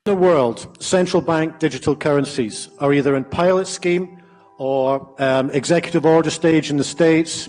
In the world, central bank digital currencies are either in pilot scheme or executive order stage in the States,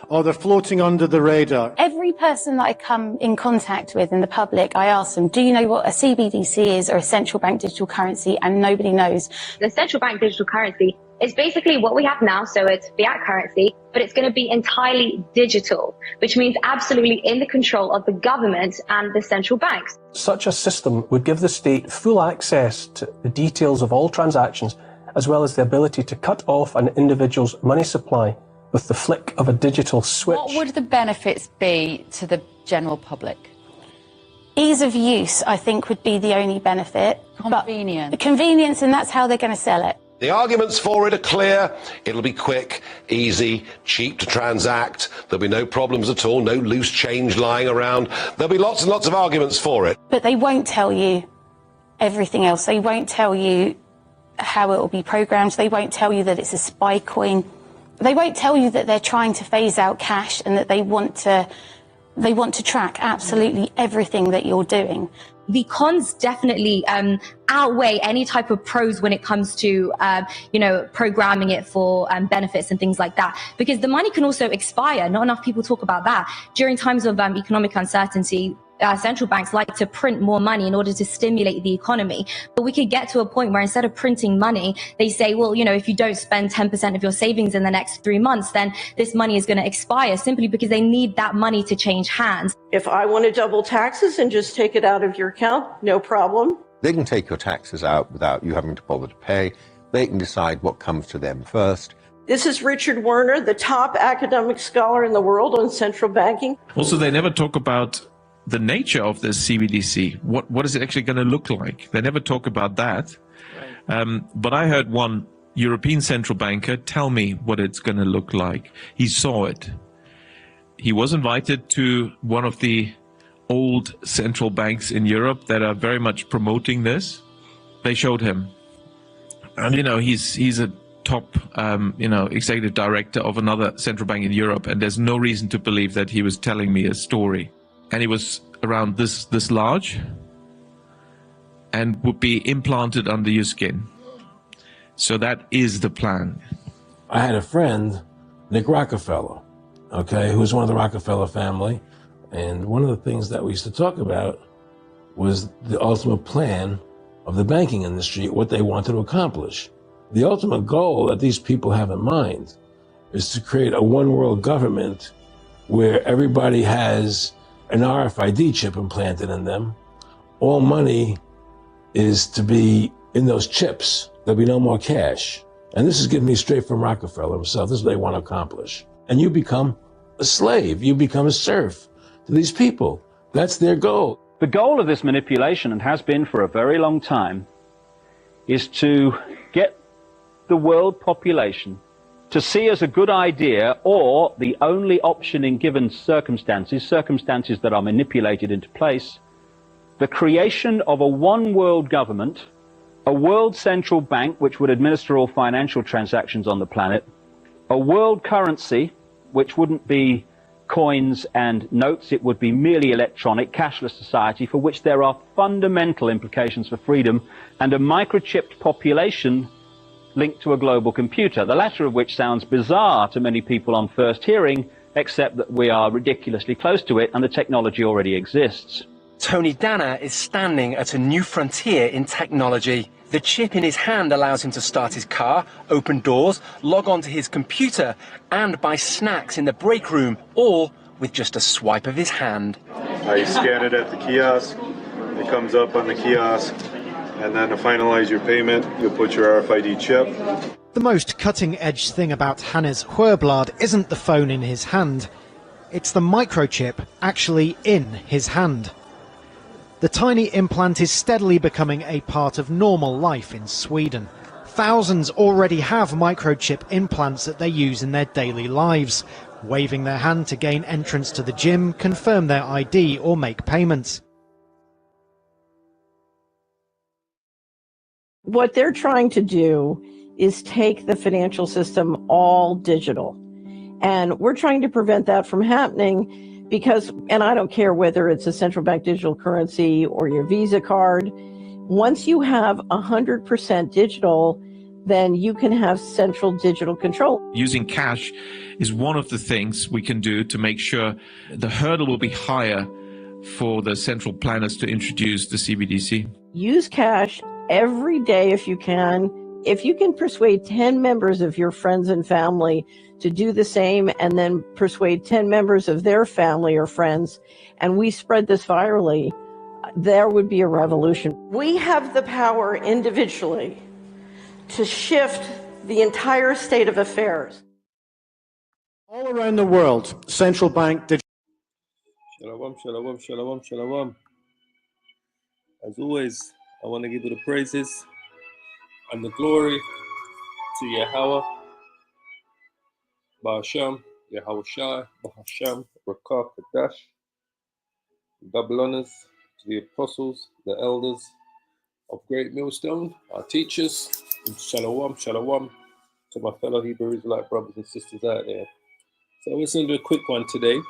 or they're floating under the radar. Every person that I come in contact with in the public, I ask them, do you know what a CBDC is or a central bank digital currency? And nobody knows. The central bank digital currency is basically what we have now, so it's fiat currency, but it's going to be entirely digital, which means absolutely in the control of the government and the central banks. Such a system would give the state full access to the details of all transactions, as well as the ability to cut off an individual's money supply with the flick of a digital switch. What would the benefits be to the general public? Ease of use, I think, would be the only benefit. Convenience. Convenience, and that's how they're going to sell it. The arguments for it are clear. It'll be quick, easy, cheap to transact. There'll be no problems at all, no loose change lying around. There'll be lots and lots of arguments for it. But they won't tell you everything else. They won't tell you how it will be programmed. They won't tell you that it's a spy coin. They won't tell you that they're trying to phase out cash and that they want to track absolutely everything that you're doing. The cons definitely outweigh any type of pros when it comes to, programming it for benefits and things like that. Because the money can also expire. Not enough people talk about that. During times of economic uncertainty, central banks like to print more money in order to stimulate the economy. But we could get to a point where instead of printing money, they say, well, if you don't spend 10% of your savings in the next 3 months, then this money is going to expire simply because they need that money to change hands. If I want to double taxes and just take it out of your account, no problem. They can take your taxes out without you having to bother to pay. They can decide what comes to them first. This is Richard Werner, the top academic scholar in the world on central banking. Also, they never talk about the nature of this CBDC. What is it actually going to look like? They never talk about that. But I heard one European central banker tell me what it's going to look like. He saw it. He was invited to one of the old central banks in Europe that are very much promoting this. They showed him. And, he's a top, executive director of another central bank in Europe. And there's no reason to believe that he was telling me a story. And it was around this large and would be implanted under your skin. So that is the plan. I had a friend, Nick Rockefeller, who was one of the Rockefeller family. And one of the things that we used to talk about was the ultimate plan of the banking industry, what they wanted to accomplish. The ultimate goal that these people have in mind is to create a one world government where everybody has an RFID chip implanted in them. All money is to be in those chips. There'll be no more cash. And this is given me straight from Rockefeller himself. This is what they want to accomplish. And you become a slave. You become a serf to these people. That's their goal. The goal of this manipulation, and has been for a very long time, is to get the world population to see as a good idea, or the only option in given circumstances that are manipulated into place, the creation of a one world government, a world central bank which would administer all financial transactions on the planet, a world currency which wouldn't be coins and notes, it would be merely electronic, cashless society for which there are fundamental implications for freedom, and a microchipped population linked to a global computer, the latter of which sounds bizarre to many people on first hearing, except that we are ridiculously close to it and the technology already exists. Tony Danner is standing at a new frontier in technology. The chip in his hand allows him to start his car, open doors, log onto his computer, and buy snacks in the break room, all with just a swipe of his hand. You scan it at the kiosk, it comes up on the kiosk, and then to finalize your payment, you'll put your RFID chip. The most cutting-edge thing about Hannes Huerblad isn't the phone in his hand. It's the microchip actually in his hand. The tiny implant is steadily becoming a part of normal life in Sweden. Thousands already have microchip implants that they use in their daily lives, waving their hand to gain entrance to the gym, confirm their ID or make payments. What they're trying to do is take the financial system all digital. And we're trying to prevent that from happening because, and I don't care whether it's a central bank digital currency or your Visa card, Once you have 100% digital, then you can have central digital control. Using cash is one of the things we can do to make sure the hurdle will be higher for the central planners to introduce the CBDC. Use cash every day if you can. If you can persuade 10 members of your friends and family to do the same, and then persuade 10 members of their family or friends, and we spread this virally, there would be a revolution. We have the power individually to shift the entire state of affairs. All around the world, central bank digital. Shalom, shalom, shalom, shalom. As always, I want to give you the praises and the glory to Yahweh, Ba'asham, Yahweh Shai, Ba'asham, Rakah, Kadash. Double honors to the apostles, the elders of Great Millstone, our teachers, and shalom, shalom to my fellow Hebrew Israelite brothers and sisters out there. So we're going to do a quick one today. I'm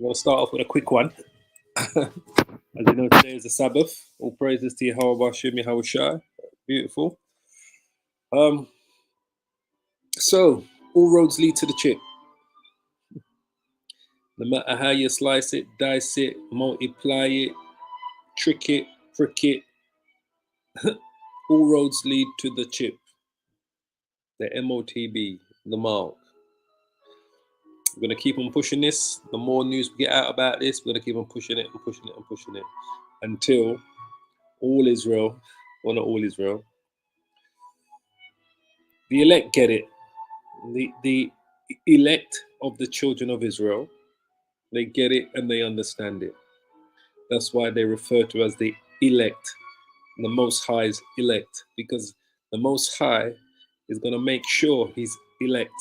going to start off with a quick one. As you know, today is the Sabbath. All praises to Yahweh Ba'asham, Yahweh Shai. Beautiful. So, all roads lead to the chip. No matter how you slice it, dice it, multiply it, trick it, prick it, all roads lead to the chip. The MOTB, the mark. We're going to keep on pushing this. The more news we get out about this, we're going to keep on pushing it and pushing it and pushing it until all Israel, or not all Israel, the elect get it. The elect of the children of Israel, they get it and they understand it. That's why they refer to as the elect. The Most High's elect, because the Most High is going to make sure his elect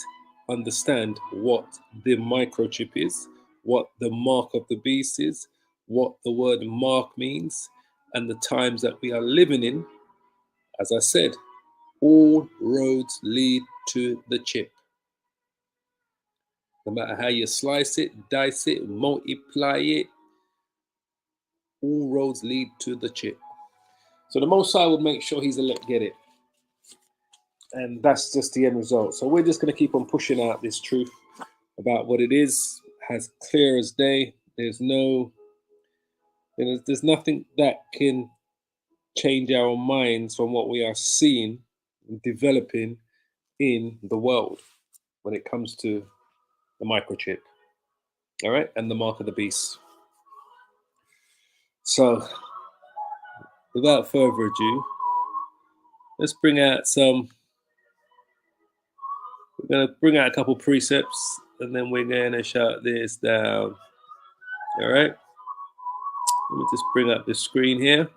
understand what the microchip is, what the mark of the beast is, what the word mark means, and the times that we are living in. As I said, all roads lead to the chip. No matter how you slice it, dice it, multiply it, all roads lead to the chip. So the Most High would make sure his elect get it. And that's just the end result. So we're just going to keep on pushing out this truth about what it is, as clear as day. There's nothing that can change our minds from what we are seeing and developing in the world when it comes to the microchip. All right, and the mark of the beast. So without further ado, let's bring out some. We're going to bring out a couple precepts, and then we're going to shut this down. All right. Let me just bring up the screen here.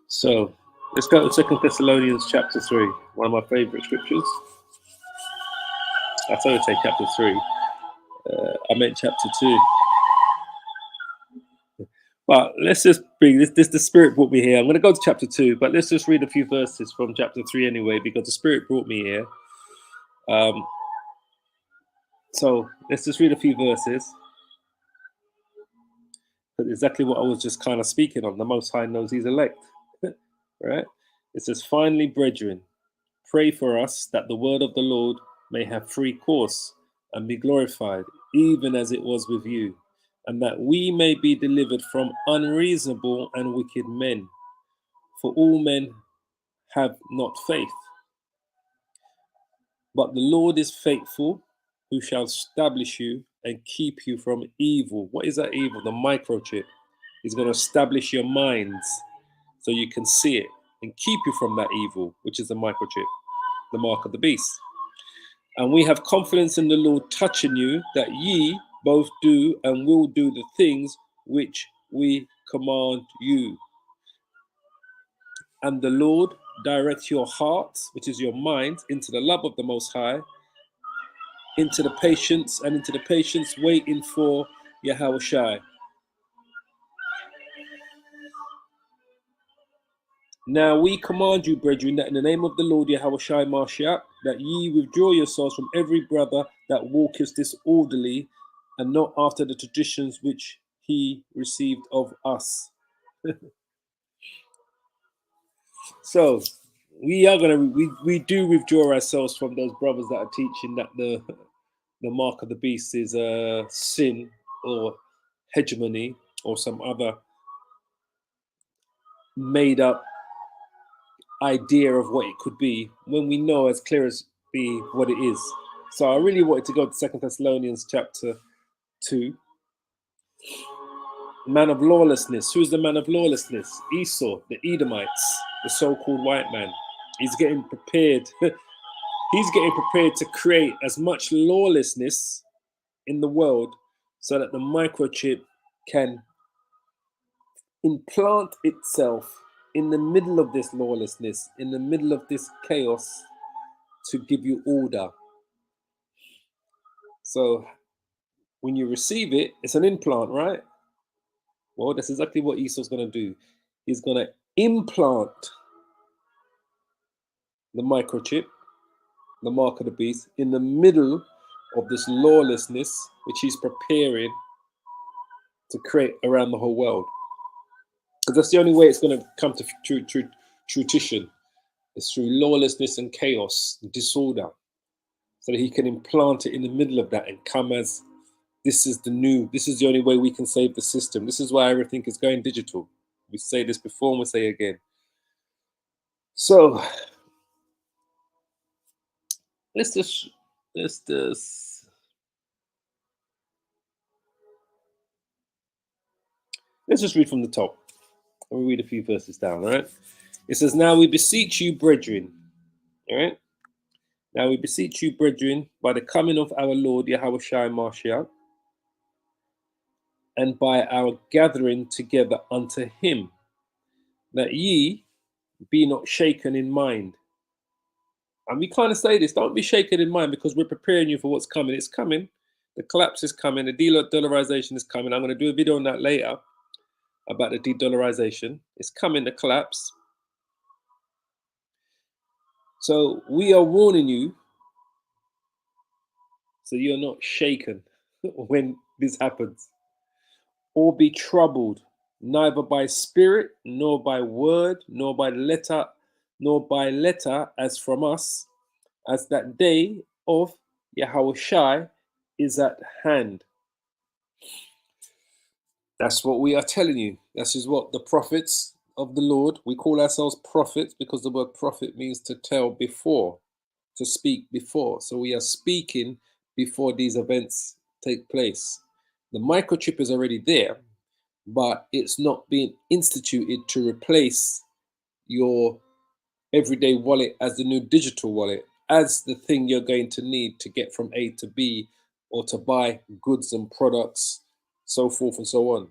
So let's go to 2 Thessalonians chapter 3, one of my favorite scriptures. I thought I'd say chapter 3. I meant chapter 2. But let's just bring this. The Spirit brought me here. I'm going to go to chapter 2, but let's just read a few verses from chapter 3 anyway, because the Spirit brought me here. So let's just read a few verses. But exactly what I was just kind of speaking on. The Most High knows his elect. Right? It says, finally, brethren, pray for us that the word of the Lord may have free course and be glorified, even as it was with you, and that we may be delivered from unreasonable and wicked men. For all men have not faith. But the Lord is faithful, who shall establish you and keep you from evil. What is that evil? The microchip. He's going to establish your minds so you can see it and keep you from that evil, which is the microchip, the mark of the beast. And we have confidence in the Lord touching you, that ye both do and will do the things which we command you. And the Lord directs your hearts, which is your mind, into the love of the Most High, into the patience, and into the patience waiting for Yahweh Shai. Now we command you, brethren, that in the name of the Lord Yahweh Shai Mashiach, that ye withdraw yourselves from every brother that walketh disorderly, and not after the traditions which he received of us. So we do withdraw ourselves from those brothers that are teaching that the mark of the beast is a sin or hegemony or some other made up idea of what it could be, when we know as clear as be what it is. So I really wanted to go to 2 Thessalonians chapter 2. Man of lawlessness. Who's the man of lawlessness? Esau, the Edomites, the so-called white man. He's getting prepared. He's getting prepared to create as much lawlessness in the world so that the microchip can implant itself in the middle of this lawlessness, in the middle of this chaos, to give you order. So when you receive it, it's an implant, right? Well, that's exactly what Esau's going to do. He's going to implant the microchip, the mark of the beast, in the middle of this lawlessness, which he's preparing to create around the whole world. Because that's the only way it's going to come to fruition. It's through lawlessness and chaos, and disorder, so that he can implant it in the middle of that and come as, this is the only way we can save the system. This is why everything is going digital. We say this before and we say it again. So let's just read from the top. Let me read a few verses down, all right? It says, now we beseech you, brethren, all right? Now we beseech you, brethren, by the coming of our Lord Yahushua Mashiach, and by our gathering together unto him, that ye be not shaken in mind. And we kind of say this, don't be shaken in mind, because we're preparing you for what's coming. It's coming. The collapse is coming. The de-dollarization is coming. I'm going to do a video on that later about the de-dollarization. It's coming, the collapse. So we are warning you, so you're not shaken when this happens, or be troubled, neither by spirit, nor by word, nor by letter as from us, as that day of Yahushua is at hand. That's what we are telling you. This is what the prophets of the Lord, we call ourselves prophets because the word prophet means to tell before, to speak before. So we are speaking before these events take place. The microchip is already there, but it's not being instituted to replace your everyday wallet as the new digital wallet, as the thing you're going to need to get from A to B, or to buy goods and products, so forth and so on.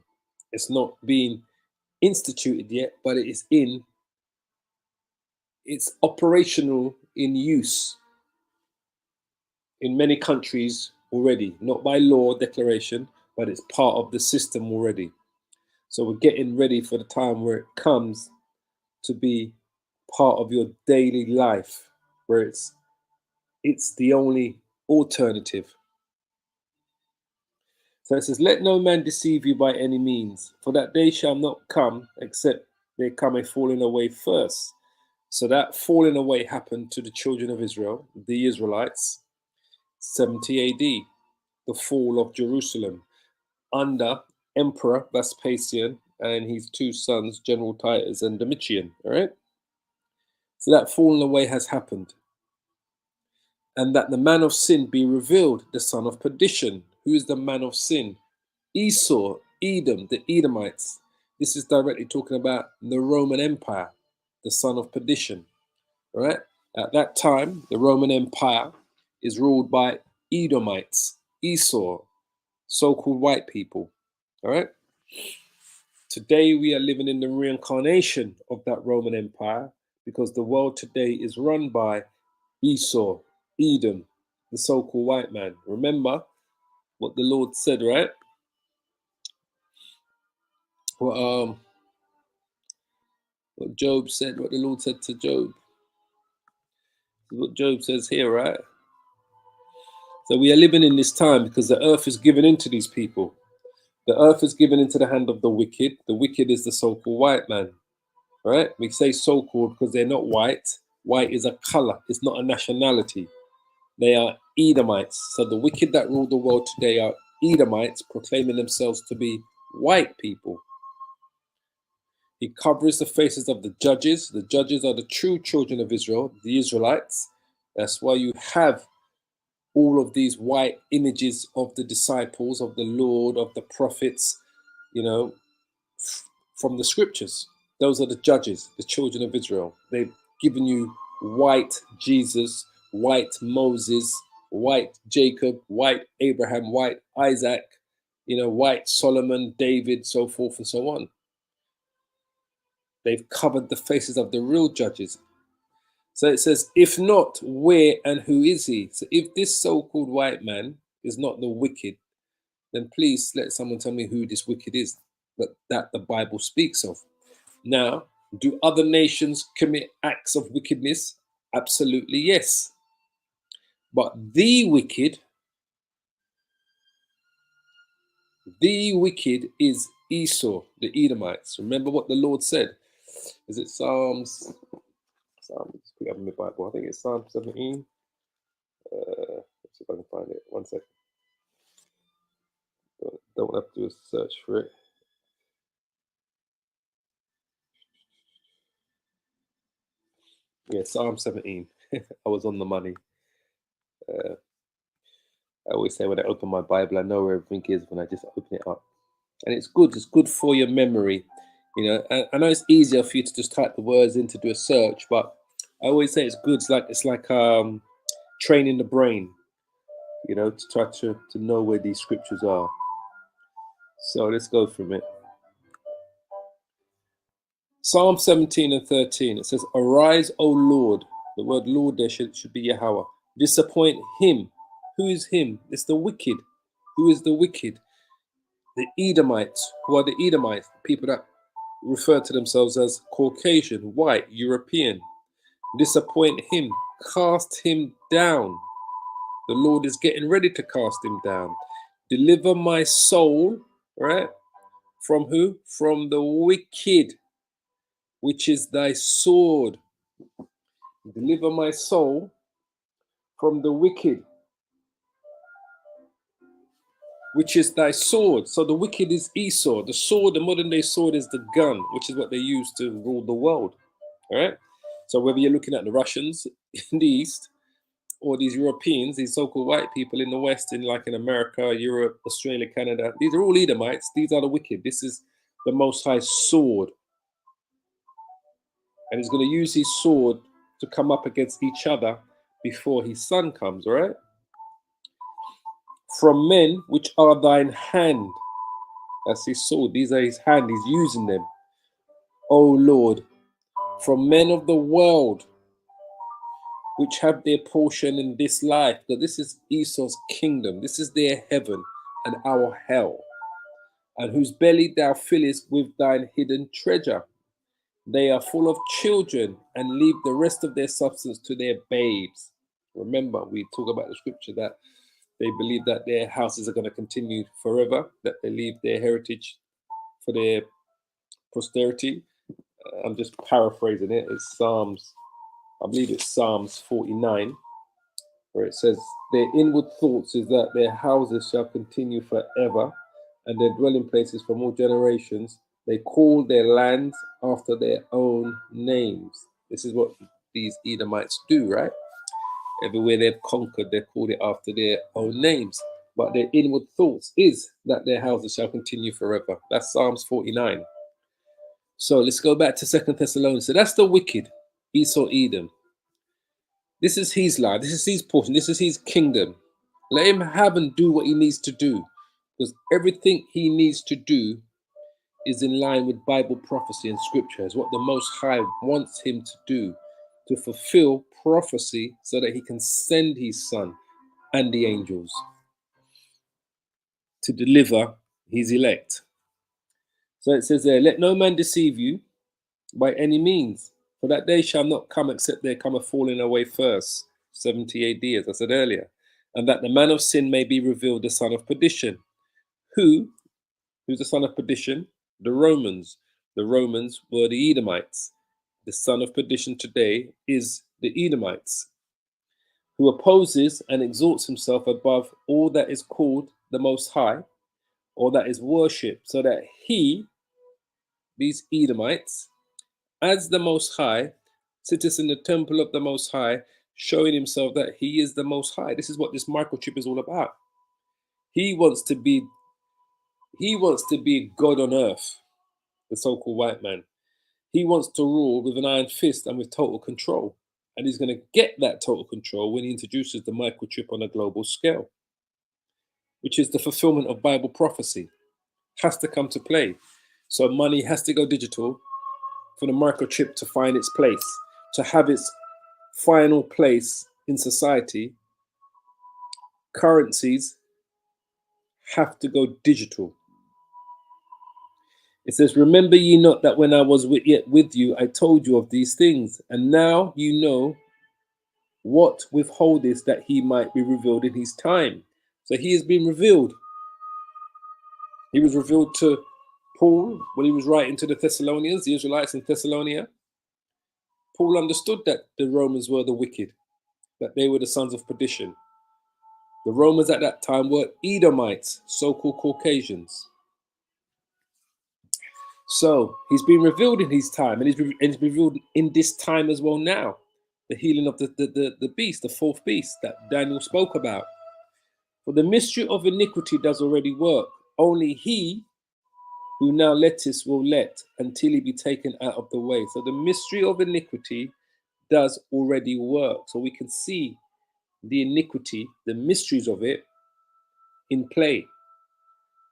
It's not being instituted yet, but it is it's operational in use in many countries already, not by law declaration, but it's part of the system already. So we're getting ready for the time where it comes to be part of your daily life, where it's the only alternative. So it says, let no man deceive you by any means, for that day shall not come except there come a falling away first. So that falling away happened to the children of Israel, the Israelites, 70 AD, the fall of Jerusalem, under Emperor Vespasian and his two sons, General Titus and Domitian, all right? So that falling away has happened. And that the man of sin be revealed, the son of perdition. Who is the man of sin? Esau, Edom, the Edomites. This is directly talking about the Roman Empire, the son of perdition. All right? At that time, the Roman Empire is ruled by Edomites, Esau, so-called white people. All right? Today, we are living in the reincarnation of that Roman Empire, because the world today is run by Esau, Edom, the so-called white man. Remember what the Lord said, right? What Job said, what the Lord said to Job. What Job says here, right? So we are living in this time because the earth is given into these people. The earth is given into the hand of the wicked. The wicked is the so-called white man, right? We say so-called because they're not white. White is a color. It's not a nationality. They are Edomites. So the wicked that rule the world today are Edomites, proclaiming themselves to be white people. He covers the faces of the judges. The judges are the true children of Israel, the Israelites. That's why you have all of these white images of the disciples, of the Lord, of the prophets, from the scriptures. Those are the judges, the children of Israel. They've given you white Jesus, white Moses, white Jacob, white Abraham, white Isaac, white Solomon, David, so forth and so on. They've covered the faces of the real judges. So it says, if not, where and who is he? So if this so-called white man is not the wicked, then please let someone tell me who this wicked is that the Bible speaks of. Now, do other nations commit acts of wickedness? Absolutely, yes. But the wicked is Esau, the Edomites. Remember what the Lord said. Is it Psalms? Let's pick up in my Bible. I think it's Psalm 17. Let's see if I can find it. 1 second. Don't have to do a search for it. Yeah, Psalm 17. I was on the money. I always say when I open my Bible, I know where everything is when I just open it up. And it's good. It's good for your memory. I know it's easier for you to just type the words in to do a search, but I always say it's good. It's like training the brain, to try to know where these scriptures are. So let's go from it. Psalm 17 and 13, it says, arise, O Lord. The word Lord there should be Yahweh. Disappoint him. Who is him? It's the wicked. Who is the wicked? The Edomites. Who are the Edomites? People that refer to themselves as Caucasian, white, European. Disappoint him. Cast him down. The Lord is getting ready to cast him down. Deliver my soul, right? From who? From the wicked, which is thy sword. Deliver my soul from the wicked, which is thy sword. So the wicked is Esau. The sword, the modern day sword, is the gun, which is what they use to rule the world. All right. So whether you're looking at the Russians in the East or these Europeans, these so-called white people in the West, in America, Europe, Australia, Canada, these are all Edomites. These are the wicked. This is the Most High sword. And he's going to use his sword to come up against each other before his son comes, all right? From men which are thine hand. That's his sword. These are his hand. He's using them. O Lord, from men of the world which have their portion in this life. Because this is Esau's kingdom. This is their heaven and our hell. And whose belly thou fillest with thine hidden treasure. They are full of children and leave the rest of their substance to their babes. Remember, we talk about the scripture that they believe that their houses are going to continue forever, that they leave their heritage for their posterity. I'm just paraphrasing it. It's Psalms, I believe it's Psalms 49, where it says, their inward thoughts is that their houses shall continue forever, and their dwelling places from all generations. They call their lands after their own names. This is what these Edomites do, right? Everywhere they've conquered, they called it after their own names. But their inward thoughts is that their houses shall continue forever. That's Psalms 49. So let's go back to 2 Thessalonians. So that's the wicked, Esau, Edom. This is his life. This is his portion. This is his kingdom. Let him have and do what he needs to do. Because everything he needs to do is in line with Bible prophecy and scripture. Is what the Most High wants him to do, to fulfill prophecy so that he can send his son and the angels to deliver his elect. So it says there, let no man deceive you by any means, for that day shall not come except there come a falling away first. 70 AD, as I said earlier. and that the man of sin may be revealed, the son of perdition. Who's the son of perdition? The Romans. The Romans were the Edomites. The son of perdition today is the Edomites, who opposes and exalts himself above all that is called the Most High, or that is worshipped, so that he, these Edomites, as the Most High, sitteth in the temple of the Most High, showing himself that he is the Most High. This is what this microchip is all about. He wants to be God on earth, the so-called white man. He wants to rule with an iron fist and with total control. And he's going to get that total control when he introduces the microchip on a global scale, which is the fulfillment of Bible prophecy. Has to come to play. So money has to go digital for the microchip to find its place, to have its final place in society. Currencies have to go digital. It says, remember ye not that when I was yet with you, I told you of these things, and now you know what withholdeth that he might be revealed in his time. So he has been revealed. He was revealed to Paul when he was writing to the Thessalonians, the Israelites in Thessalonica. Paul understood that the Romans were the wicked, that they were the sons of perdition. The Romans at that time were Edomites, so-called Caucasians. So he's been revealed in his time, and he's been revealed in this time as well now. The healing of the beast, the fourth beast that Daniel spoke about. For the mystery of iniquity does already work. Only he who now letteth will let until he be taken out of the way. So the mystery of iniquity does already work. So we can see the iniquity, the mysteries of it in play.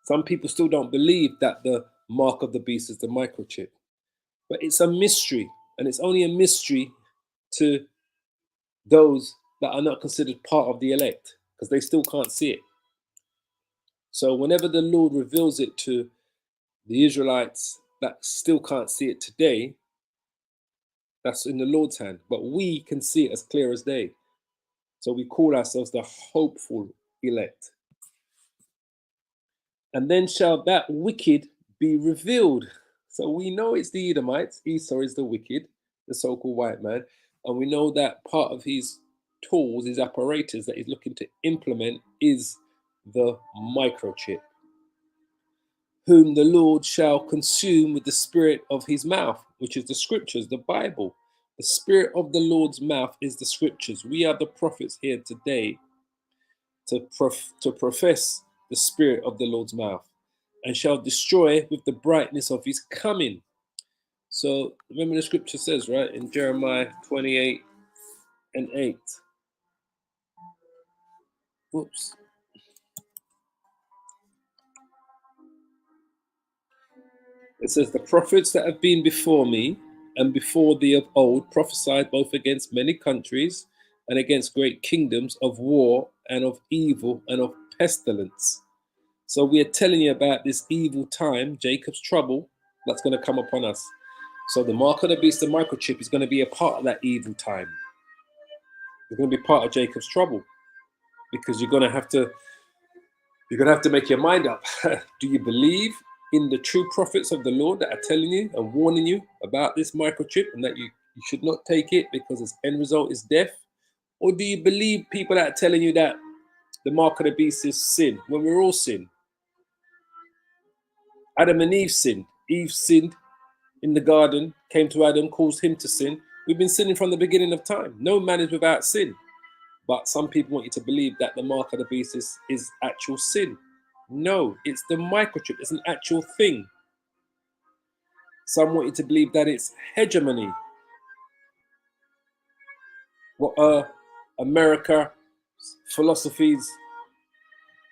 Some people still don't believe that the mark of the beast is the microchip, but it's a mystery, and it's only a mystery to those that are not considered part of the elect, because they still can't see it. So whenever the Lord reveals it to the Israelites that still can't see it today, that's in the Lord's hand, but we can see it as clear as day. So we call ourselves the hopeful elect. And then shall that wicked be revealed. So we know it's the Edomites. Esau is the wicked, the so-called white man. And we know that part of his tools, his apparatus that he's looking to implement is the microchip, whom the Lord shall consume with the spirit of his mouth, which is the scriptures, the Bible. The spirit of the Lord's mouth is the scriptures. We are the prophets here today to profess the spirit of the Lord's mouth, and shall destroy with the brightness of his coming. So remember the scripture says, right, in Jeremiah 28:8. Whoops. It says, the prophets that have been before me and before thee of old prophesied both against many countries and against great kingdoms of war and of evil and of pestilence. So we are telling you about this evil time, Jacob's trouble, that's going to come upon us. So the mark of the beast, the microchip, is going to be a part of that evil time. It's going to be part of Jacob's trouble, because you're going to have to make your mind up. Do you believe in the true prophets of the Lord that are telling you and warning you about this microchip and that you should not take it because its end result is death? Or do you believe people that are telling you that the mark of the beast is sin, when we're all sin? Adam and Eve sinned. Eve sinned in the garden, came to Adam, caused him to sin. We've been sinning from the beginning of time. No man is without sin. But some people want you to believe that the mark of the beast is actual sin. No, it's the microchip. It's an actual thing. Some want you to believe that it's hegemony. What America philosophies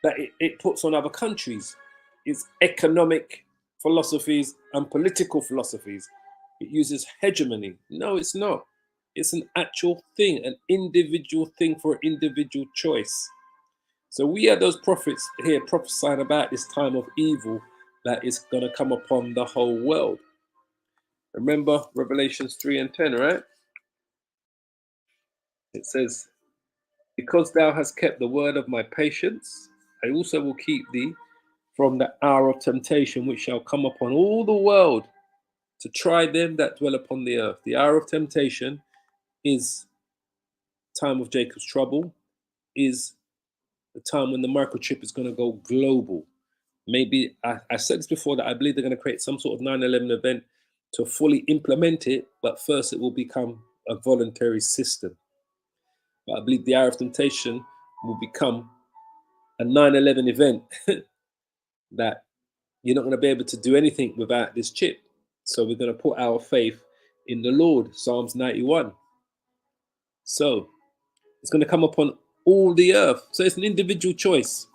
that it puts on other countries. It's economic philosophies and political philosophies. It uses hegemony. No, it's not. It's an actual thing, an individual thing for individual choice. So we are those prophets here prophesying about this time of evil that is going to come upon the whole world. Remember Revelations 3:10, right? It says, Because thou hast kept the word of my patience, I also will keep thee from the hour of temptation which shall come upon all the world to try them that dwell upon the earth. The hour of temptation is time of Jacob's trouble, is the time when the microchip is going to go global. Maybe I said this before, that I believe they're going to create some sort of 9/11 event to fully implement it, but first it will become a voluntary system. But I believe the hour of temptation will become a 9/11 event that you're not going to be able to do anything without this chip. So we're going to put our faith in the Lord, Psalms 91. So it's going to come upon all the earth. So it's an individual choice.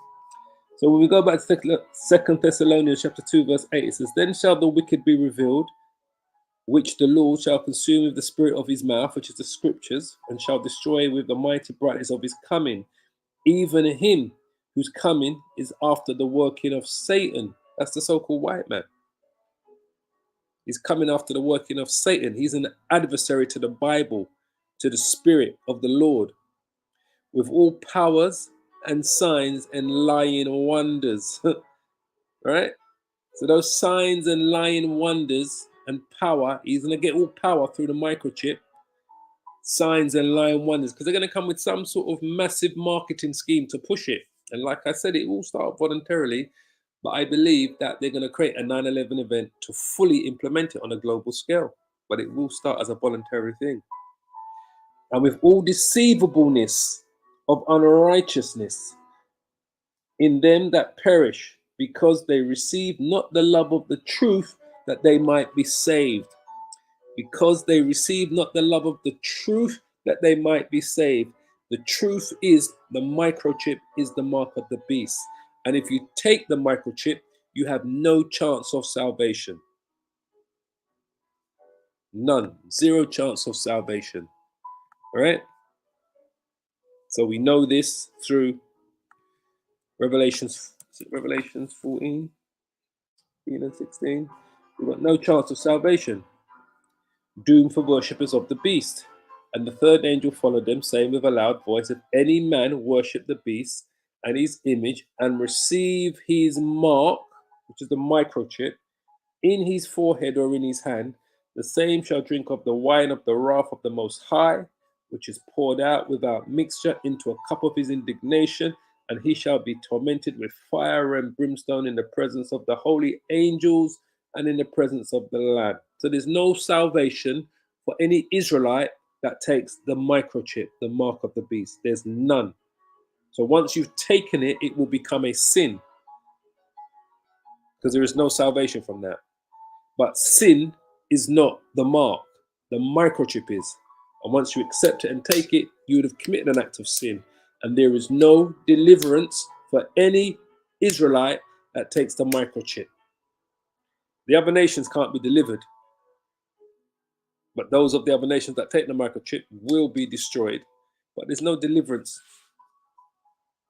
So when we go back to 2 Thessalonians chapter 2, verse 8, it says, then shall the wicked be revealed, which the Lord shall consume with the spirit of his mouth, which is the scriptures, and shall destroy with the mighty brightness of his coming, even him whose coming is after the working of Satan. That's the so-called white man. He's coming after the working of Satan. He's an adversary to the Bible, to the spirit of the Lord, with all powers and signs and lying wonders. Right? So those signs and lying wonders and power, he's going to get all power through the microchip, signs and lying wonders, because they're going to come with some sort of massive marketing scheme to push it. And like I said, it will start voluntarily, but I believe that they're going to create a 9/11 event to fully implement it on a global scale. But it will start as a voluntary thing. And with all deceivableness of unrighteousness in them that perish, because they receive not the love of the truth, that they might be saved. Because they receive not the love of the truth, that they might be saved. The truth is the microchip is the mark of the beast. And if you take the microchip, you have no chance of salvation. None. Zero chance of salvation. All right? So we know this through Revelations 14, 15 and 16. We've got no chance of salvation. Doom for worshippers of the beast. And the third angel followed them, saying with a loud voice, if any man worship the beast and his image and receive his mark, which is the microchip, in his forehead or in his hand, the same shall drink of the wine of the wrath of the Most High, which is poured out without mixture into a cup of his indignation, and he shall be tormented with fire and brimstone in the presence of the holy angels and in the presence of the Lamb. So there's no salvation for any Israelite that takes the microchip, the mark of the beast. There's none. So once you've taken it, it will become a sin, because there is no salvation from that. But sin is not the mark, the microchip is. And once you accept it and take it, you would have committed an act of sin. And there is no deliverance for any Israelite that takes the microchip. The other nations can't be delivered, but those of the other nations that take the microchip will be destroyed. But there's no deliverance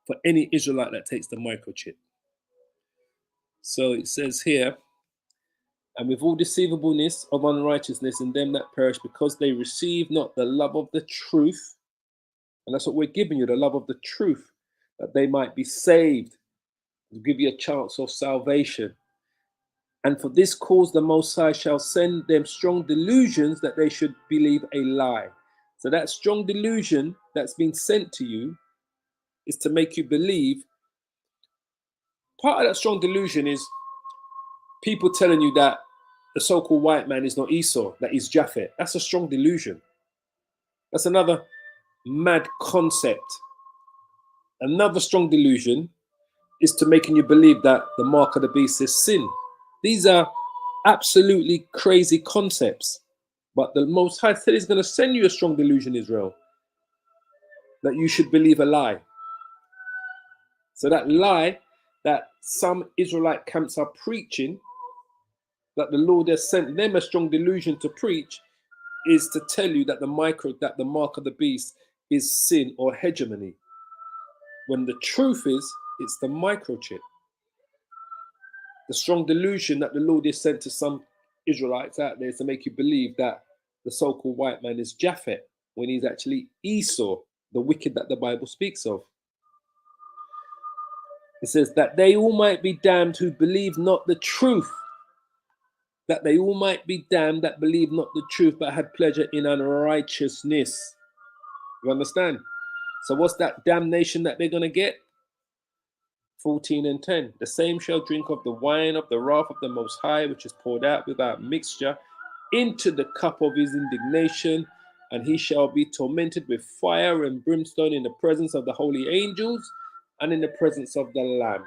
for any Israelite that takes the microchip. So it says here, and with all deceivableness of unrighteousness in them that perish, because they receive not the love of the truth. And that's what we're giving you, the love of the truth, that they might be saved, to give you a chance of salvation. And for this cause the Most High shall send them strong delusions, that they should believe a lie. So that strong delusion that's been sent to you is to make you believe. Part of that strong delusion is people telling you that the so-called white man is not Esau, that he's Japhet. That's a strong delusion. That's another mad concept. Another strong delusion is to making you believe that the mark of the beast is sin. These are absolutely crazy concepts. But the Most High said he's going to send you a strong delusion, Israel, that you should believe a lie. So that lie that some Israelite camps are preaching, that the Lord has sent them a strong delusion to preach, is to tell you that the mark of the beast is sin or hegemony. When the truth is, it's the microchip. The strong delusion that the Lord has sent to some Israelites out there is to make you believe that the so-called white man is Japhet, when he's actually Esau, the wicked that the Bible speaks of. It says that they all might be damned who believe not the truth. That they all might be damned that believe not the truth, but had pleasure in unrighteousness. You understand? So what's that damnation that they're going to get? 14 and 10. The same shall drink of the wine of the wrath of the Most High, which is poured out without mixture into the cup of his indignation, and he shall be tormented with fire and brimstone in the presence of the holy angels and in the presence of the Lamb.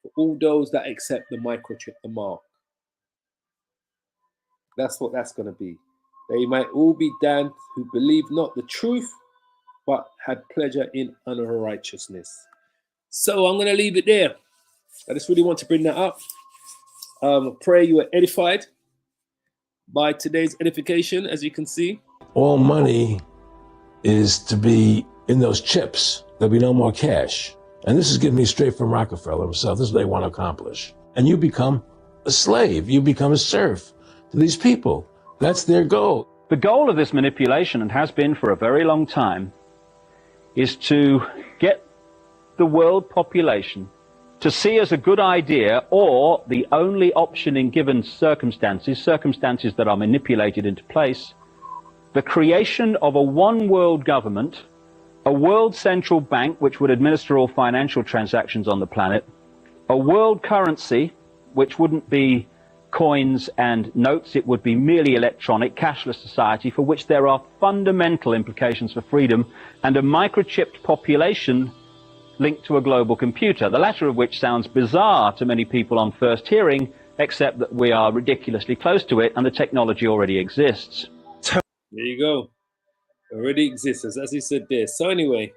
For all those that accept the microchip, the mark. That's what that's going to be. They might all be damned who believe not the truth, but had pleasure in unrighteousness. So I'm going to leave it there. I just really want to bring that up. Pray you were edified by today's edification, as you can see. All money is to be in those chips. There'll be no more cash. And this is getting me straight from Rockefeller himself. This is what they want to accomplish. And you become a slave. You become a serf to these people. That's their goal. The goal of this manipulation, and has been for a very long time, is to get the world population to see as a good idea, or the only option in given circumstances that are manipulated into place, the creation of a one world government, a world central bank which would administer all financial transactions on the planet, a world currency which wouldn't be coins and notes, it would be merely electronic, cashless society for which there are fundamental implications for freedom, and a microchipped population linked to a global computer, the latter of which sounds bizarre to many people on first hearing, except that we are ridiculously close to it and the technology already exists. There you go. Already exists, as he said there. So anyway,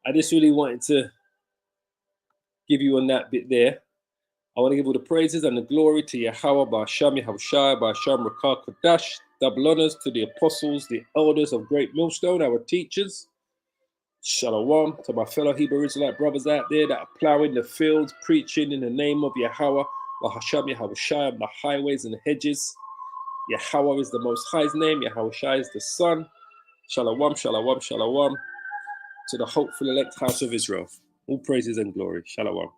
I just really wanted to give you on that bit there. I want to give all the praises and the glory to Yahweh, Ba'asham, Yahushua, Ba'asham, Rakah, Kodash. Double honors to the apostles, the elders of Great Millstone, our teachers. Shalom to my fellow Hebrew Israelite brothers out there that are plowing the fields, preaching in the name of Yahweh, Ba'asham, Yahushua, the highways and the hedges. Yahweh is the Most High's name. Yahushua is the Son. Shalom, shalom, shalom to the hopeful elect house of Israel. All praises and glory. Shalom.